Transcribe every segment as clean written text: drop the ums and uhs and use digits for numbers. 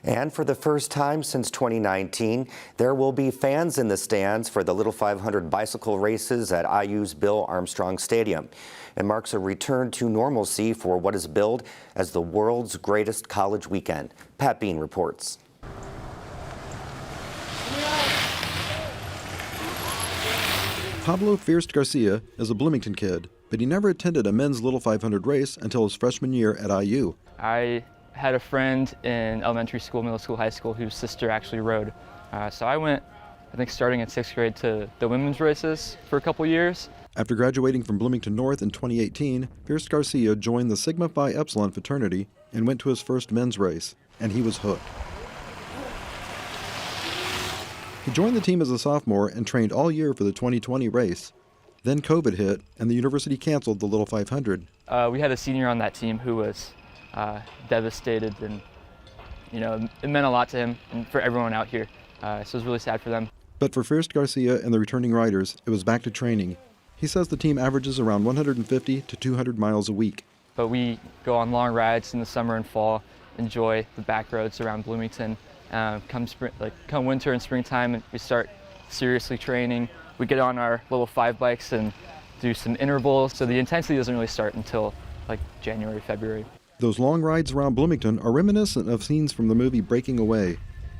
And for the first time since 2019, there will be fans in the stands for the Little 500 bicycle races at IU's Bill Armstrong Stadium. It marks a return to normalcy for what is billed as the world's greatest college weekend. Pat Bean reports. Pablo Fierst Garcia is a Bloomington kid, but he never attended a men's Little 500 race until his freshman year at IU. I had a friend in elementary school, middle school, high school whose sister actually rode. So I went, I think starting in 6th grade, to the women's races for a couple years. After graduating from Bloomington North in 2018, Fierst Garcia joined the Sigma Phi Epsilon fraternity and went to his first men's race, and he was hooked. He joined the team as a sophomore and trained all year for the 2020 race. Then COVID hit, and the university canceled the Little 500. We had a senior on that team who was devastated, and it meant a lot to him and for everyone out here. So it was really sad for them. But for Fierst Garcia and the returning riders, it was back to training. He says the team averages around 150 to 200 miles a week. But we go on long rides in the summer and fall, enjoy the back roads around Bloomington. Come winter and springtime, we start seriously training. We get on our little 5 bikes and do some intervals. So the intensity doesn't really start until like January, February. Those long rides around Bloomington are reminiscent of scenes from the movie Breaking Away.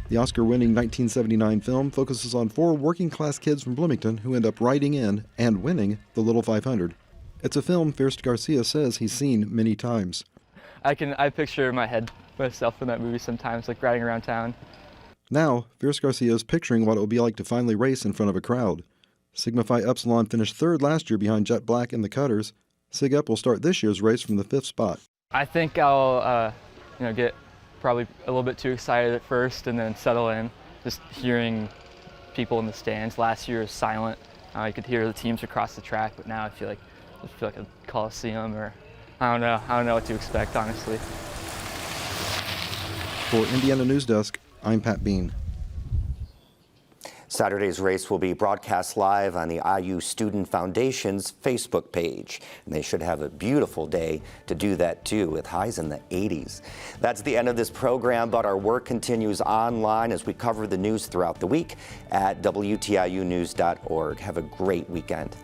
The Oscar-winning 1979 film focuses on 4 working-class kids from Bloomington who end up riding in and winning the Little 500. It's a film Fierst Garcia says he's seen many times. I picture in my head myself in that movie sometimes, like riding around town. Now, Fierst Garcia is picturing what it will be like to finally race in front of a crowd. Sigma Phi Epsilon finished 3rd last year behind Jet Black and the Cutters. Sig Ep will start this year's race from the 5th spot. I think I'll get probably a little bit too excited at first and then settle in. Just hearing people in the stands. Last year was silent. You could hear the teams across the track, but now I feel like a coliseum, or I don't know what to expect, honestly. For Indiana News Desk, I'm Pat Bean. Saturday's race will be broadcast live on the IU Student Foundation's Facebook page. And they should have a beautiful day to do that too, with highs in the 80s. That's the end of this program, but our work continues online as we cover the news throughout the week at WTIUnews.org. Have a great weekend.